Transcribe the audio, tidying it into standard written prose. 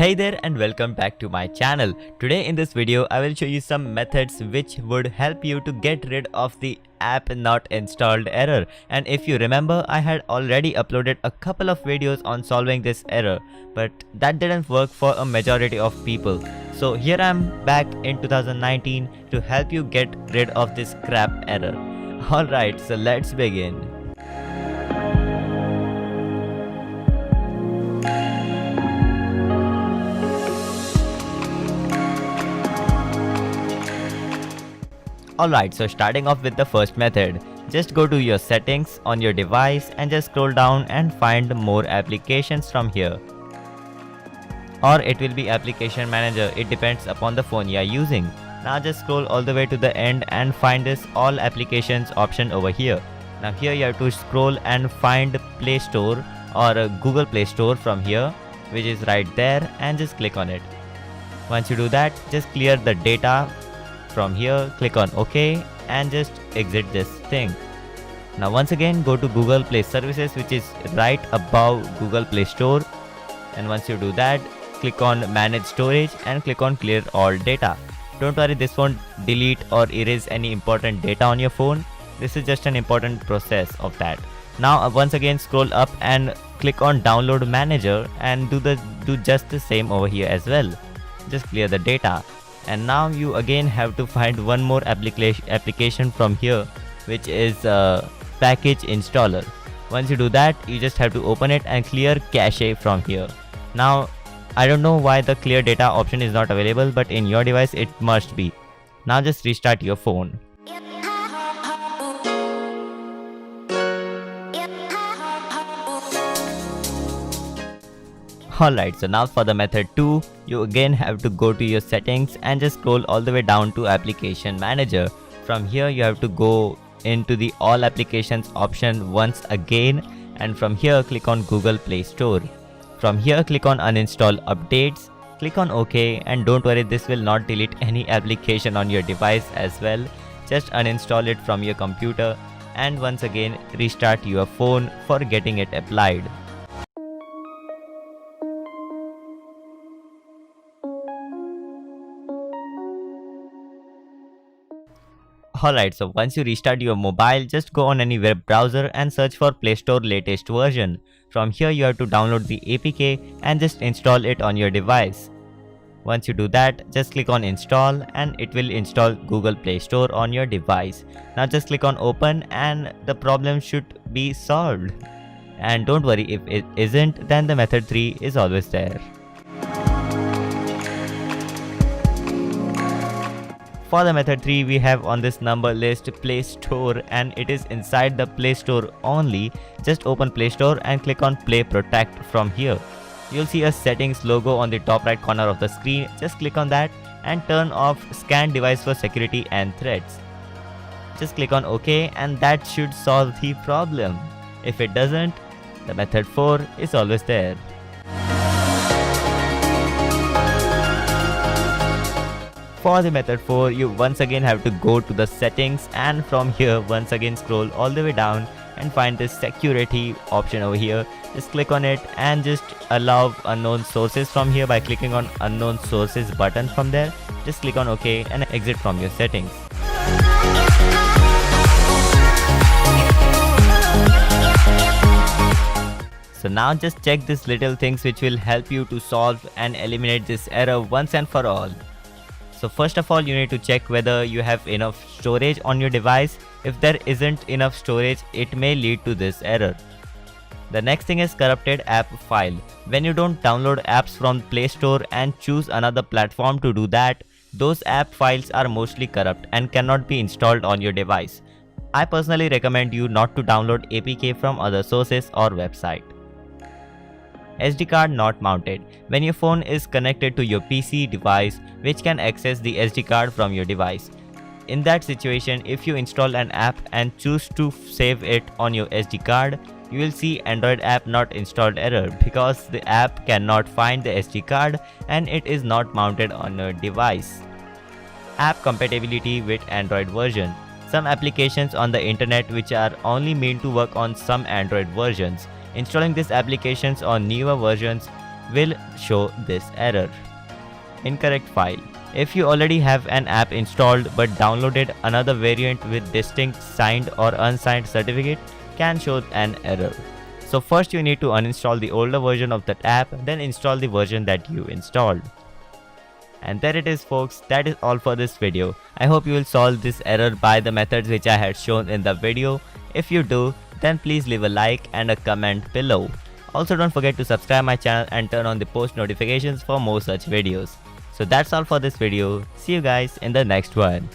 Hey there and welcome back to my channel. Today in this video I will show you some methods which would help you to get rid of the app not installed error. And if you remember, I had already uploaded a couple of videos on solving this error, but that didn't work for a majority of people. So here I am back in 2019 to help you get rid of this crap error. Alright, so let's begin. Alright, so starting off with the first method, just go to your settings on your device and just scroll down and find more applications from here. Or it will be application manager, it depends upon the phone you are using. Now just scroll all the way to the end and find this all applications option over here. Now here you have to scroll and find Play Store or Google Play Store from here, which is right there, and just click on it. Once you do that, just clear the data. From here, click on OK and just exit this thing. Now once again go to Google Play Services, which is right above Google Play Store, and once you do that, click on Manage Storage and click on Clear All Data. Don't worry, this won't delete or erase any important data on your phone. This is just an important process of that. Now once again scroll up and click on Download Manager and do just the same over here as well. Just clear the data. And now you again have to find one more application from here, which is Package Installer. Once you do that, you just have to open it and clear cache from here. Now I don't know why the clear data option is not available, but in your device it must be. Now just restart your phone. Alright, so now for the method 2, you again have to go to your settings and just scroll all the way down to application manager. From here you have to go into the all applications option once again, and from here click on Google Play Store. From here click on uninstall updates, click on OK, and don't worry, this will not delete any application on your device as well. Just uninstall it from your computer and once again restart your phone for getting it applied. Alright, so once you restart your mobile, just go on any web browser and search for Play Store latest version. From here you have to download the APK and just install it on your device. Once you do that, just click on install and it will install Google Play Store on your device. Now just click on open and the problem should be solved. And don't worry, if it isn't, then the method 3 is always there. For the method 3, we have on this number list Play Store, and it is inside the Play Store only. Just open Play Store and click on Play Protect from here. You'll see a settings logo on the top right corner of the screen. Just click on that and turn off Scan Device for Security and Threats. Just click on OK and that should solve the problem. If it doesn't, the method 4 is always there. For the method 4, you once again have to go to the settings, and from here once again scroll all the way down and find this security option over here. Just click on it and just allow unknown sources from here by clicking on unknown sources button from there. Just click on OK and exit from your settings. So now just check these little things which will help you to solve and eliminate this error once and for all. So first of all, you need to check whether you have enough storage on your device. If there isn't enough storage, it may lead to this error. The next thing is corrupted app file. When you don't download apps from Play Store and choose another platform to do that, those app files are mostly corrupt and cannot be installed on your device. I personally recommend you not to download APK from other sources or website. SD card not mounted. When your phone is connected to your PC device, which can access the SD card from your device. In that situation, if you install an app and choose to save it on your SD card, you will see Android app not installed error because the app cannot find the SD card and it is not mounted on your device. App compatibility with Android version. Some applications on the internet which are only meant to work on some Android versions. Installing these applications on newer versions will show this error. Incorrect file. If you already have an app installed but downloaded another variant with distinct signed or unsigned certificate, can show an error. So first you need to uninstall the older version of that app, then install the version that you installed. And there it is folks, that is all for this video. I hope you will solve this error by the methods which I had shown in the video. If you do, then please leave a like and a comment below. Also don't forget to subscribe my channel and turn on the post notifications for more such videos. So that's all for this video. See you guys in the next one.